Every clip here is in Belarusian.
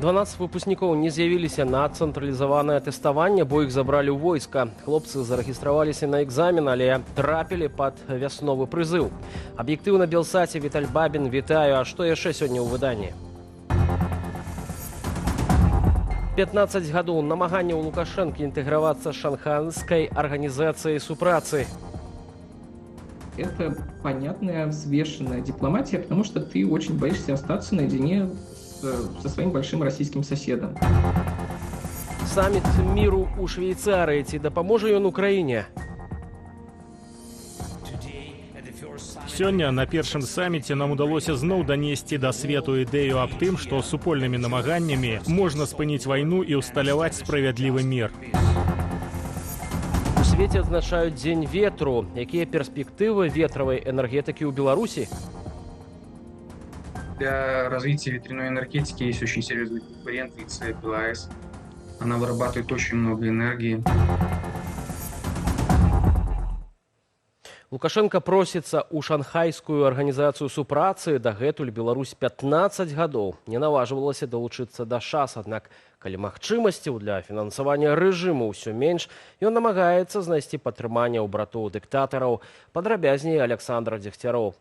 12 выпускнікоў не з'явіліся на цэнтралізаванае тэставанне, бо іх забралі ў войска. Хлопцы зарэгістраваліся на экзамен, але трапілі пад вясновы прызыў. Аб'ектыў на Белсаце Віталь Бабін, вітаю. А што яшчэ сёння ў выданні? 15 гадоў намагання ў Лукашэнкі інтэгравацца з шанхайскай арганізацыяй супрацы. Это понятная, взвешенная дипломатия, потому что ты очень боишься остаться наедине со своим большим российским соседом. Саміт міру ў Швейцарыі. Ці дапаможа ён Украіне? Сёння на першым саміце нам удалося зноў данесці да свету ідэю аб тым, што супольнымі намаганнямі можна спыніць вайну і ўсталяваць справядлівы мір. У свеце адзначаюць дзень ветру. Якія перспектывы ветравай энергетыкі ў Беларусі? Для развития ветряной энергетики есть очень серьезный конкурент ВЦ-ПЛАЭС. Она вырабатывает очень много энергии. Лукашенко просіцца ў шанхайскую арганізацыю супрацы. Дагэтуль Беларусь 15 гадоў не наважвалася далучыцца да ШАС. Аднак, калі магчымасцяў для фінансавання рэжыму ўсё менш, ён намагаецца знайсці падтрыманне ў братоў дыктатараў. Падрабязней Александр Дегтяров.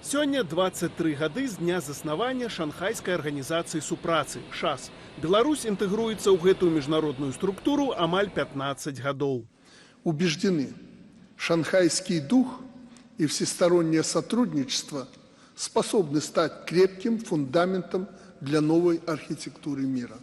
Сёння 23 гады з дня заснавання шанхайскай арганізацыі супрацы ШАС. Беларусь інтэгруецца ў гэтую міжнародную структуру амаль 15 гадоў. Убеждены, шанхайский дух и всестороннее сотрудничество способны стать крепким фундаментом для новой архитектуры мира.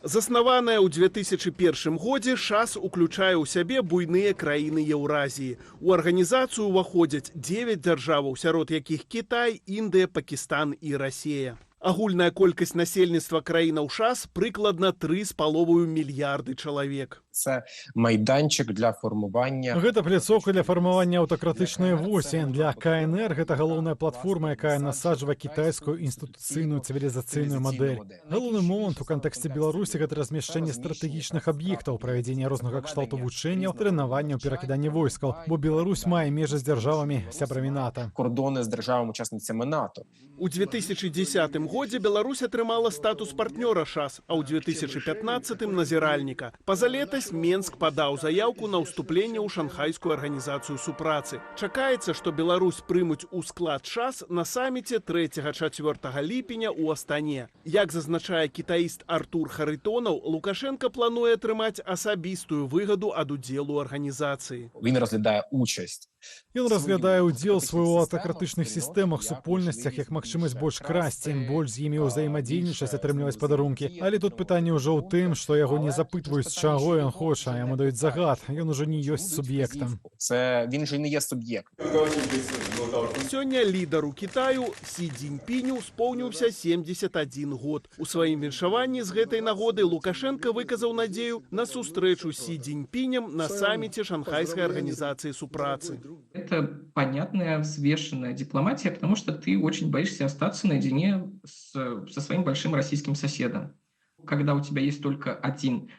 Заснаваная ў 2001 годзе, ШАС уключае ў сябе буйныя краіны Еўразіі. У арганізацыю ўваходзяць 9 дзяржаваў, сярод якіх Кітай, Індыя, Пакістан і Расія. Агульная колькасць насельніцтва краінаў ШАС прыкладна 3,5 мільярды чалавек. Це майданчик для формування. Гэта пляцоўка для фармавання аўтакратычнай восі. Для КНР гэта галоўная платформа, якая насаджвае кітайскую інстытуцыйную цывілізацыйную мадэль. Галоўны момант у кантэксце Беларусі гэта размяшчэнне стратэгічных аб'ектаў, правядзення рознага кшталту вучэнняў, трэнаванняў, перакіданне войскаў, бо Беларусь мае межы з дзяржавамі сябрамі НАТО. Кордони з державами-учасницями НАТО. У 2010 годзе Беларусь атрымала статус партнёра ШАС, а ў 2015 назіральніка. Пазалетась Менск падаў заяўку на ўступленне ў шанхайскую арганізацыю супрацы. Чакаецца, што Беларусь прымуць у склад ШАС на саміце 3-4 ліпеня ў Астане. Як зазначае кітаіст Артур Харитонов, Лукашенко плануе атрымаць асабістую выгаду ад удзелу арганізацыі. Він розглядає участь. Ён разглядае ўдзел свой у аўтакратычных сістэмах, супольнасцях, як магчымасць больш красці, больш з імі ўзаемадзейнічаць, атрымліваць падарункі. Але тут пытанне ўжо ў тым, што яго не запытваюць, чаго ён хоча, яму даюць загад, ён ужо не ёсць суб'ектам. Це він же не є суб'єкт. Сёння лідару Кітаю Сі Цзіньпіню споўніўся 71 год. У сваім віншаванні з гэтай нагоды Лукашенко выказаў надзею на сустрэчу з Сі Цзіньпінем на саміце шанхайскай арганізацыі супрацы. Это понятная, взвешенная дипломатия, потому что ты очень боишься остаться наедине со своим большим российским соседом. Когда у тебя есть только один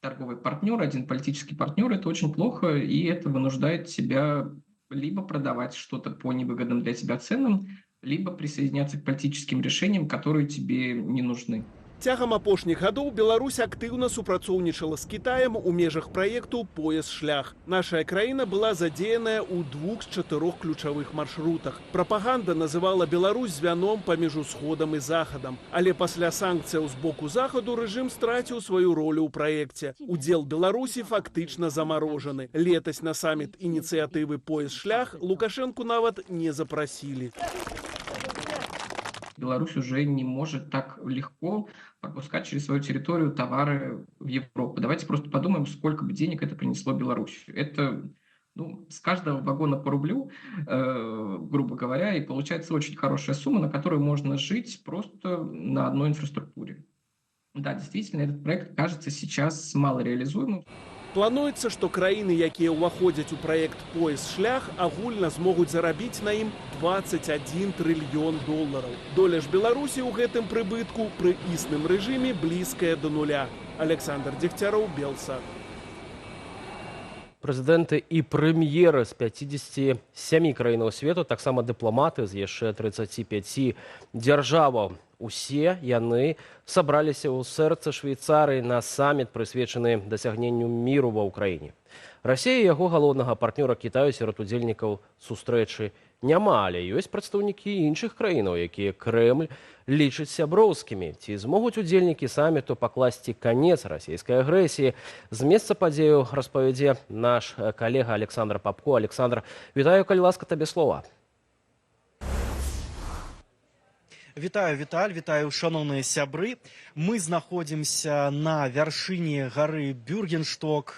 торговый партнер, один политический партнер, это очень плохо, и это вынуждает тебя либо продавать что-то по невыгодным для тебя ценам, либо присоединяться к политическим решениям, которые тебе не нужны. Цягам апошніх гадоў Беларусь актыўна супрацоўнічала з Кітаем у межах праекту «Пояс-шлях». Нашая краіна была задзеяная ў 2 з 4 ключавых маршрутах. Прапаганда называла Беларусь звяном паміж усходам і захадам. Але пасля санкцыяў з боку захаду рэжым страціў сваю ролю ў праекце. Удзел Беларусі фактычна замарожаны. Летась на саміт ініцыятывы «Пояс-шлях» Лукашенку нават не запрасілі. Беларусь уже не может так легко пропускать через свою территорию товары в Европу. Давайте просто подумаем, сколько бы денег это принесло Беларуси. Это с каждого вагона по рублю, грубо говоря, и получается очень хорошая сумма, на которую можно жить просто на одной инфраструктуре. Да, действительно, этот проект кажется сейчас малореализуемым. Плануецца, што краіны, якія ўваходзяць у праект «Пояс-шлях», агульна змогуць зарабіць на ім 21 трыльён долараў. Доля ж Беларусі ў гэтым прыбытку пры існым рэжыме блізкая да нуля. Александр Дегтяров, Белсат. Прэзідэнты і прэм'еры з 57 краінаў свету, таксама дыпламаты з яшчэ 35 дзяржаваў. Усе яны сабраліся ў сэрцы Швейцарыі на саміт, прысвечаны дасягненню міру ва ўкраіне. Расія і яго галоўнага партнёра Кітаю сярод удзельнікаў сустрэчы няма, але ёсць прадстаўнікі іншых краінаў, якія Крэмль лічыць сяброўскімі. Ці змогуць удзельнікі саміту пакласці канец расійскай агрэсіі? З месца падзею распавядзе наш калега Александр Папко. Александр, вітаю, калі ласка, табе слова. Вітаю, Віталь, вітаю, шановныя сябры. Мы знаходзімся на вяршыні гары Бюргеншток,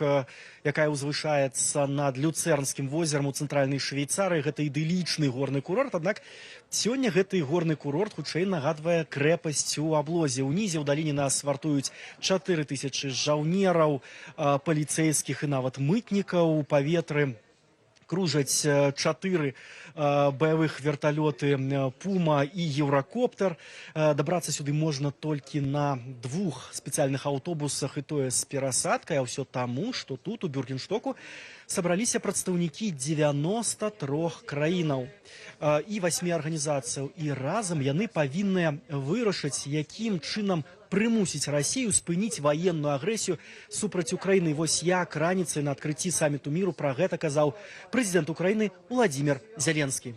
якая ўзвышаецца над Люцэрнскім возерам у цэнтральнай Швейцарыі. Гэта ідылічны горны курорт, аднак сёння гэты горны курорт хутчэй нагадвае крэпасць у аблозе. Унізе ў даліне нас вартуюць 4000 жаўнераў, паліцэйскіх і нават мытнікаў. У паветры кружаць 4 баявых верталёты «Пума» і «Еўракоптер». Дабрацца сюды можна толькі на 2 спецыяльных аўтобусах, і тое з перасадкай, а ўсё таму, што тут у Бюргенштоку сабраліся прадстаўнікі 93 краінаў і 8 арганізацыяў. І разам яны павінныя вырашыць, якім чынам прымусіць Расію спыніць ваенную агрэсію супраць Украіны. Вось як раніцай на адкрыцці саміту міру пра гэта казаў прэзідэнт Украіны Владзімір Зеленскі.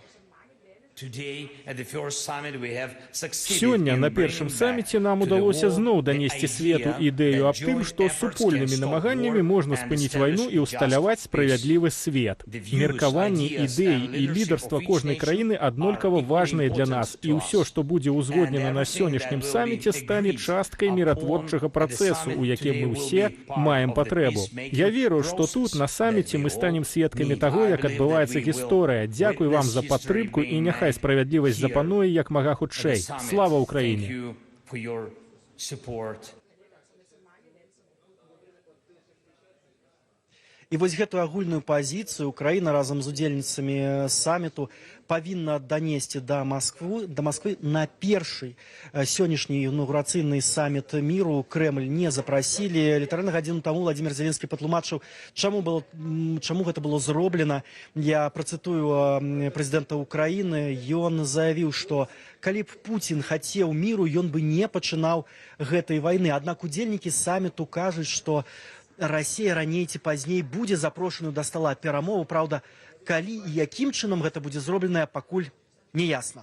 Сёння на першым саміце нам удалося зноў данесці свету ідэю аб тым, што супольнымі намаганнямі можна спыніць вайну і ўсталяваць справядлівы свет. Меркаванні, ідэі і лідарства кожнай краіны аднолькава важныя для нас, і ўсё, што будзе ўзгоднена на сённяшнім саміце, стане часткай міратворчага працэсу, у якім мы ўсе маем патрэбу. Я веру, што тут, на саміце, мы станем сведкамі таго, як адбываецца гісторыя. Дзякуй вам за падтрымку і няхай справядлівасць запануе як мага хутчэй. Слава Украіне! І вось гэтую агульную пазіцыю Украіна разам з удзельніцамі саміту павінна данесці да Масквы. На першы сённяшні інаўгурацыйны саміт міру Крэмль не запрасілі. Літаральна гадзіну таму Владзімір Зеленскі патлумачыў, чаму гэта было зроблена. Я працытую прэзідэнта Украіны. Ён заявіў, што калі б Пуцін хацеў міру, ён бы не пачынаў гэтай вайны. Аднак удзельнікі саміту кажуць, што Расія раней ці пазней будзе запрошаную да стала перамовы. Праўда, калі і якім чынам гэта будзе зроблена, пакуль не ясна.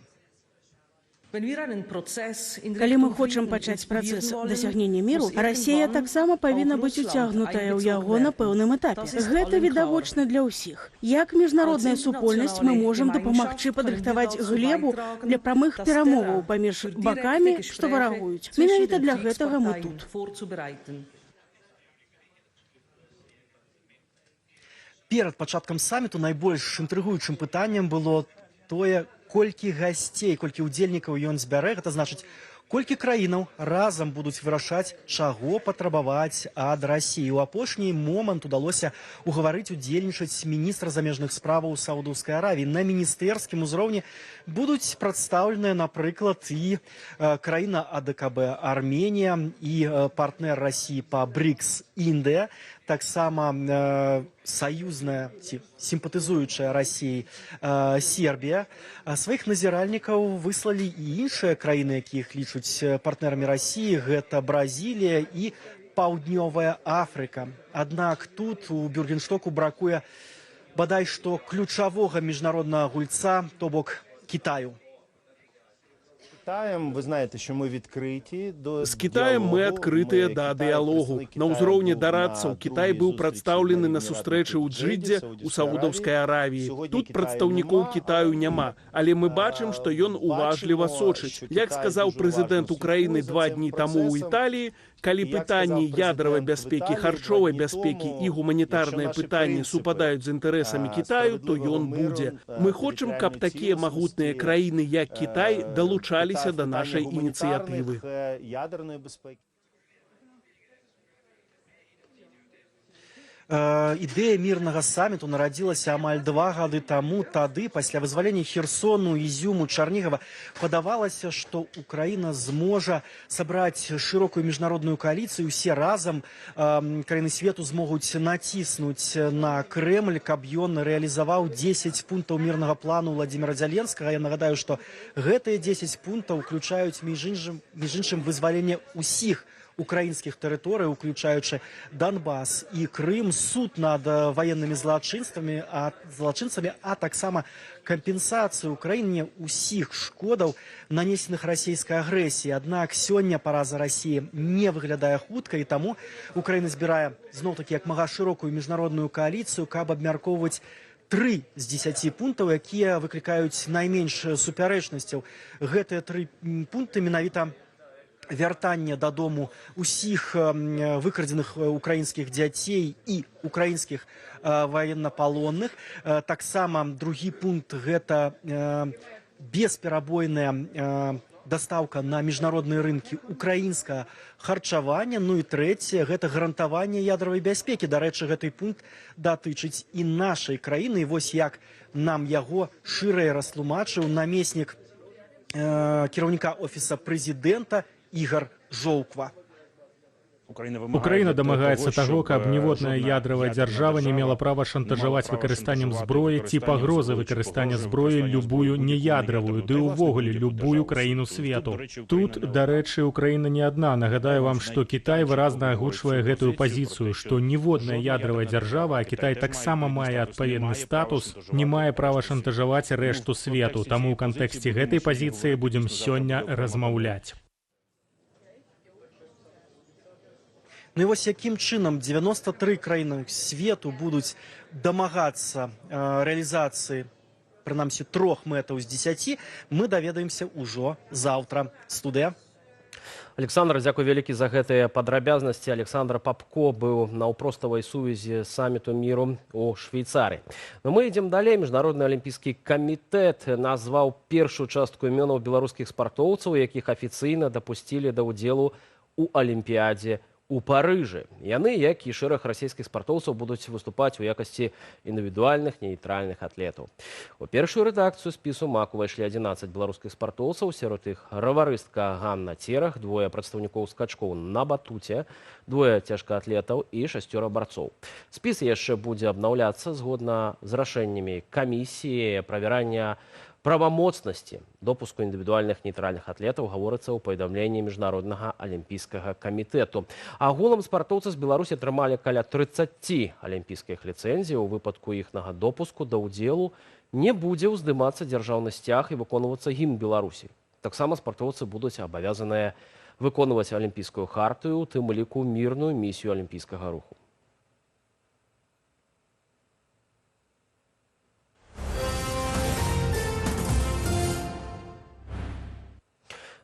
Калі мы хочам пачаць працэс дасягнення міру, Расія таксама павінна быць уцягнутая ў яго на пэўным этапе. Гэта відавочна для ўсіх. Як міжнародная супольнасць мы можам дапамагчы падрыхтаваць глебу для прамых перамоваў паміж бакамі, што варагуюць. Менавіта для гэтага мы тут. Перад пачаткам саміту найбольш інтрыгуючым пытаннем было тое, колькі гасцей, колькі удзельнікаў ён збярэ. Гэта значыць, колькі краінаў разам будуць вырашаць, чаго патрабаваць ад Расіі. У апошні момант удалося угаварыць удзельнічаць міністра замежных справаў Саудаўскай Аравіі. На міністэрскім узроўні будуць прадстаўленыя, напрыклад, і краіна АДКБ Арменія, і партнер Расіі па БРИКС Індыя, таксама саюзная ці сімпатызуючая Расіі Сербія. Сваіх назіральнікаў выслалі і іншыя краіны, якіх лічуць партнерамі Расіі. Гэта Бразілія і Паўднёвая Афрыка. Аднак тут у Бюргенштоку бракуе бадай што ключавога міжнароднага гульца, то бок Китаю. З Кітаем мы адкрытыя да дыялогу. На ўзроўні дарадцаў Кітай быў прадстаўлены на сустрэчы ў Джидзе у Саудаўскай Аравіі. Тут прадстаўнікоў Кітаю няма, але мы бачым, што ён уважліва сочыць. Як сказаў прэзідэнт Украіны 2 дні таму ў Італіі, калі пытанні ядравай бяспекі, харчовай бяспекі і гуманітарныя пытанні супадаюць з інтарэсамі Кітаю, то ён будзе. Мы хочам, каб такія магутныя краіны, як Кітай, далучаліся да нашай ініцыятывы. Ідэя мірнага саміту нарадзілася амаль 2 гады таму. Тады, пасля вызвалення Херсону, Ізюму, Чарнігава, падавалася, што Украіна зможа сабраць шырокую міжнародную кааліцыю. Усе разам краіны свету змогуць націснуць на Крэмль, каб ён рэалізаваў 10 пунктаў мірнага плану Владзіміра Зяленскага. Я нагадаю, што гэтыя 10 пунктаў уключаюць, між іншым, вызваленне ўсіх украінскіх тэрыторый, уключаючы Донбас і Крым, суд над ваеннымі злачынцамі, а таксама кампенсацыю Украіне ўсіх шкодаў, нанесеных расійскай агрэсіяй. Аднак сёння параза Расіі не выглядае хутка, і таму Украіна збірае зноў-такі як мага шырокую міжнародную кааліцыю, каб абмяркоўваць 3 з 10 пунктаў, якія выклікаюць найменш супярэчнасцяў. Гэтыя 3 пункты менавіта вяртанне дадому усіх выкрадзеных украінскіх дзяцей і украінскіх ваеннапалонных. Таксама другі пункт – гэта бесперабойная дастаўка на міжнародныя рынкі украінскага харчавання. Ну і трэцяе – гэта гарантаванне ядравай бяспекі. Дарэчы, гэты пункт датычыць і нашай краіны. І вось як нам яго шырэй растлумачыў намеснік кіраўніка офіса прэзідэнта Ігор Жоўква. Украіна дамагаецца таго, каб ніводная ядравая дзяржава не мела права шантажаваць выкарыстаннем зброі ці пагрозы выкарыстання зброі любую неядравую, ды ўвогуле любую краіну свету. Тут, дарэчы, Украіна не адна. Нагадаю вам, што Кітай выразна агучвае гэтую пазіцыю, што ніводная ядравая дзяржава, а Кітай таксама мае адпаведны статус, не мае права шантажаваць рэшту свету. Таму ў кантэксце гэтай пазіцыі будзем сёння размаўляць. Ну і вось якім чынам 93 краіны свету будуць дамагацца рэалізацыі, прынамсі, 3 мэтаў з 10, мы даведаемся ўжо заўтра. Студыя. Александр, дзякуй вялікі за гэтыя падрабязнасці. Александр Папко быў на ўпроставай сувязі саміту міру у Швейцарыі. Но мы ідзем далей. Міжнародны алімпійскі камітэт назваў першую частку імёнаў беларускіх спартоўцаў, якіх афіцыйна дапусцілі да ўдзелу у алімпіядзе у Парыжы. Яны, як і шэраг расійскіх спартоўцаў, будуць выступаць у якасці індывідуальных нейтральных атлетаў. У першую рэдакцыю спісу МАК увайшлі 11 беларускіх спартоўцаў, сярод іх раварыстка Ганна Церах, 2 прадстаўнікоў скачкоў на батуце, 2 цяжкаатлетаў і 6 барцоў. Спіс яшчэ будзе абнаўляцца згодна з рашэннямі камісіі правярання правамоцнасці допуску індывідуальных нейтральных атлетаў, гаворыцца ў паведамленні Міжнароднага алімпійскага камітэту. Агулам спартоўцы з Беларусі атрымалі каля 30 алімпійскіх ліцэнзій. У выпадку іхнага допуску да ўдзелу не будзе ўздымацца дзяржаўны сцяг і выконвацца гімн Беларусі. Таксама спартоўцы будуць абавязаныя выконваць алімпійскую хартыю, у тым ліку мірную місію алімпійскага руху.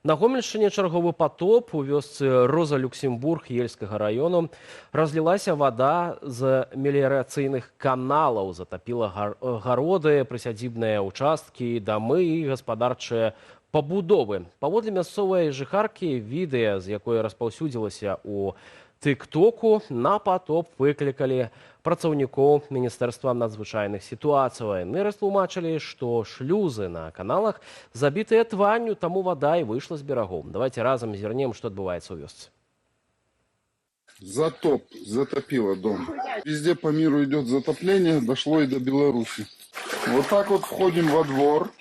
На Гомельшчыне чарговы патоп. У вёсцы Роза-Люксембург Ельскага раёну разлілася вада з меліярацыйных каналаў, затапіла гароды, прысядзібныя ўчасткі, дамы і гаспадарчыя пабудовы. Паводле мясцовай жыхаркі, відэа, з якой распаўсюдзілася ў тык-току, на патоп выклікалі працаўнікоў Міністэрства надзвычайных сітуацый. Яны растлумачылі, што шлюзы на каналах забітыя тванню, таму вада і выйшла з берагоў. Давайте разам зірнем, што адбываецца ў вёсцы. Затоп, затопило дом. Везде по миру идет затопление, дошло и до Беларуси. Вот так вот входим во двор.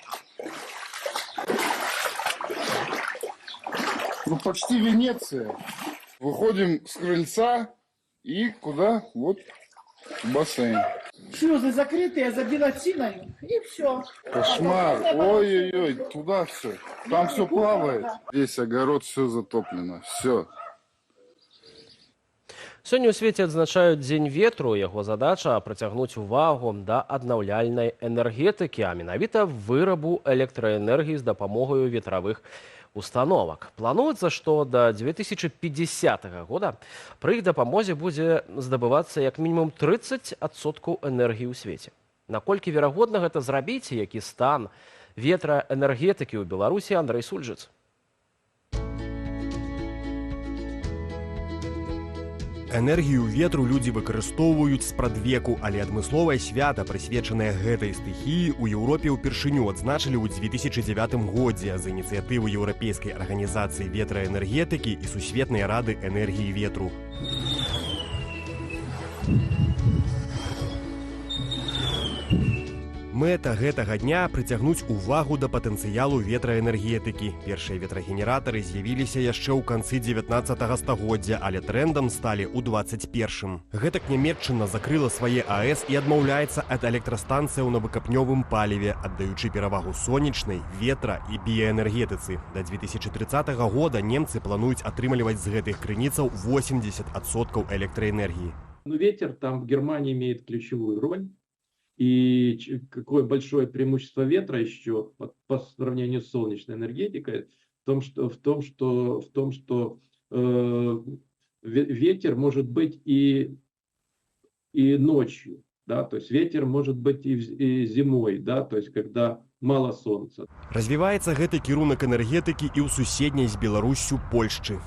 Ну, почти Венеция. Выходим с крыльца и куда? Вот бассейн. Шлюзы закрытые, забило тиной, и все. Кошмар. Ой-ой-ой, туда все. Там все плавает. Весь огород, все затоплено. Все. Сёння ў свеце адзначаюць дзень ветру. Яго задача прыцягнуць увагу да аднаўляльнай энергетыкі, а менавіта вырабу электраэнергіі з дапамогаю ветравых установак. Плануецца, што да 2050 года пры іх дапамозе будзе здабывацца як мінімум 30% энергіі ў свеце. Наколькі верагодна гэта зрабіць, які стан ветраэнергетыкі ў Беларусі, Андрэй Сульжыц. Энергію ветру людзі выкарыстоўваюць спрадвеку, але адмысловае свята, прысвечанае гэтай стыхіі, у Еўропе ўпершыню адзначылі ў 2009 годзе з ініцыятывы Еўрапейскай арганізацыі ветраэнергетыкі і Сусветнай рады энергіі ветру. Мэта гэтага дня прыцягнуць увагу да патэнцыялу ветраэнергетыкі. Першыя ветрагенератары з'явіліся яшчэ ў канцы 19 стагоддзя, але трэндам сталі ў 21. Гэтак Нямецчына закрыла свае АЭС і адмаўляецца ад электрастанцыяў на выкапнёвым паліве, аддаючы перавагу сонечнай, ветра і біяэнергетыцы. Да 2030 года немцы плануюць атрымліваць з гэтых крыніцаў 80% электраэнергіі. Но ветер там в Германии имеет ключевую роль. И какое большое преимущество ветра еще по сравнению с солнечной энергетикой в том, что ветер может быть и ночью, да, то есть ветер может быть и зимой, да, то есть когда мало солнца. Развіваецца гэты кірунак энергетыкі і ў суседняй з Беларуссю Польшчы.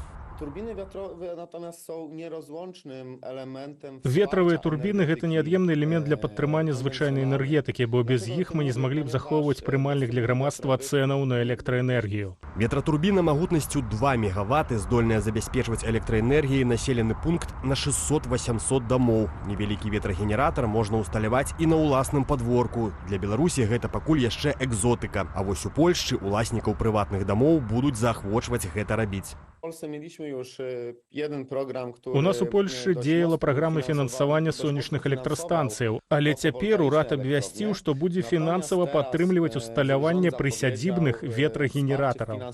Ветравыя турбіны – гэта неад'емны элемент для падтрымання звычайнай энергетыкі, бо без іх мы не змаглі б захоўваць прымальных для грамадства цэнаў на электраэнергію. Ветратурбіна магутнасцю 2 мегаваты здольная забяспечваць электраэнергіяй населены пункт на 600-800 дамоў. Невялікі ветрагенератар можна ўсталяваць і на ўласным падворку. Для Беларусі гэта пакуль яшчэ экзотыка. А вось у Польшчы уласнікаў прыватных дамоў будуць заахвочваць гэта рабіць. У нас у Польшчы дзеяла праграма фінансавання сонечных электрастанцыяў, але цяпер урад абвясціў, што будзе фінансава падтрымліваць усталяванне прысядзібных ветрагенератараў.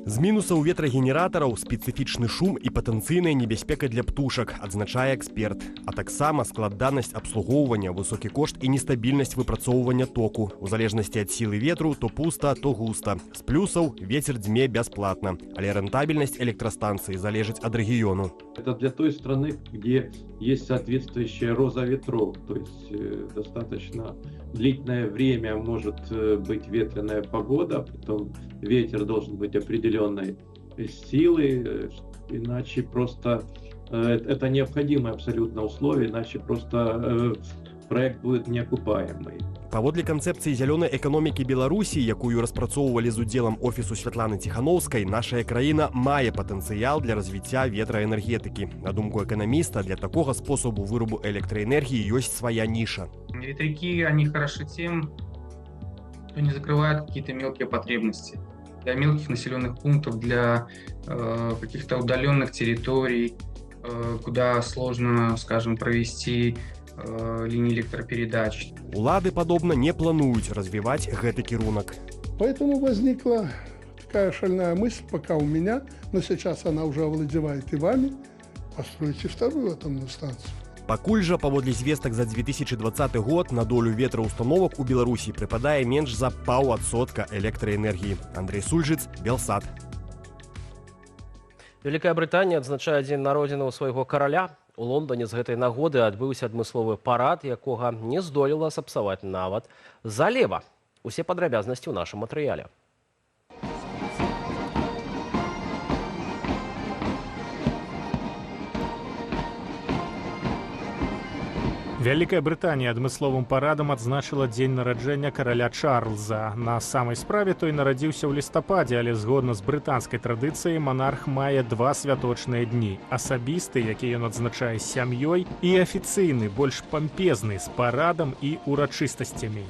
З мінусаў ветрагенератараў спецыфічны шум і патэнцыйная небяспека для птушак, адзначае эксперт. А таксама складанасць абслугоўвання, высокі кошт і нестабільнасць выпрацоўвання току. У залежнасці ад сілы ветру то пуста, то густа. З плюсаў вецер дзьме бясплатна, але рэнтабельнасць электрастанцыі залежыць ад рэгіёну. Это для той страны, где есть соответствующая роза ветров, то есть достаточно длительное время может быть ветреная погода, притом ветер должен быть определенной силы, иначе просто это необходимое абсолютно условие, иначе просто проект будет неокупаемый. Паводле канцэпцыі зялёнай эканомікі Беларусі, якую распрацоўвалі з удзелам офісу Святланы Ціхановскай, нашая краіна мае патэнцыял для развіцця ветраэнергетыкі. На думку эканаміста, для такога способу вырабу электраэнергіі ёсць свая ніша. Ветряки, они хороши тем, что не закрывают какие-то мелкие потребности. Для мелких населенных пунктов, для каких-то удаленных территорий, куда сложно, скажем, провести линии электропередач. Улады, падобна, не плануюць развіваць гэты кірунак. Поэтому возникла такая шальная мысль, пока у меня, но сейчас она уже овладевает и вами, постройте вторую атомную станцию. Пакуль жа, паводле звестак за 2020 год, на долю ветраўстановак у Беларусі прыпадае менш за 0,5% электраэнергіі. Андрей Сульжыц, Белсат. Вялікая Брытанія адзначае дзень народзінаў свайго караля. У Лондоне з гэтай нагоды адбыўся адмысловы парад, якога не здолела сапсаваць нават залева. Усе падрабязнасці ў нашым матэрыяле. Вялікая Брытанія адмысловым парадам адзначыла дзень нараджэння караля Чарльза. На самай справе той нарадзіўся ў лістападзе, але згодна з брытанскай традыцыяй манарх мае 2 святочныя дні. Асабісты, які ён адзначае з сям'ёй, і афіцыйны, больш пампезны, з парадам і урачыстасцямі.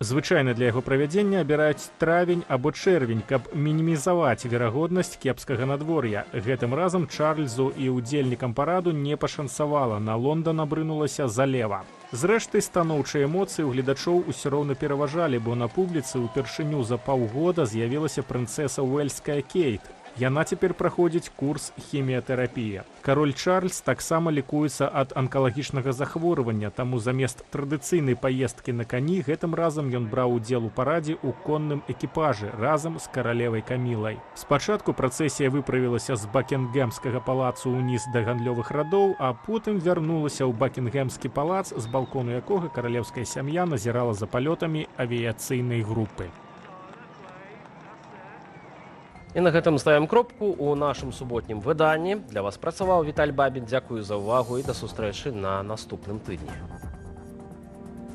Звычайна для яго правядзення абіраюць травень або чэрвень, каб мінімізаваць верагоднасць кепскага надвор'я. Гэтым разам Чарльзу і ўдзельнікам параду не пашанцавала, на Лондан абрынулася залева. Зрэшты, станоўчыя эмоцыі ў гледачоў усё роўна пераважалі, бо на публіцы ўпершыню за паўгода з'явілася прынцэса Уэльская Кейт. Яна цяпер праходзіць курс хіміятэрапіі. Кароль Чарльз таксама лікуецца ад анкалагічнага захворвання, таму замест традыцыйнай паездкі на кані гэтым разам ён браў удзел у парадзе ў конным экіпажы разам з каралевай Камілай. Спачатку працэсія выправілася з Бакінгемскага палацу ўніз да гандлёвых радоў, а потым вярнулася ў Бакінгемскі палац, з балкону якога каралеўская сям'я назірала за палётамі авіяцыйнай групы. І на гэтым ставім кропку ў нашым суботнім выданні. Для вас працаваў Віталь Бабін. Дзякую за ўвагу і да сустрэчы на наступным тыдні.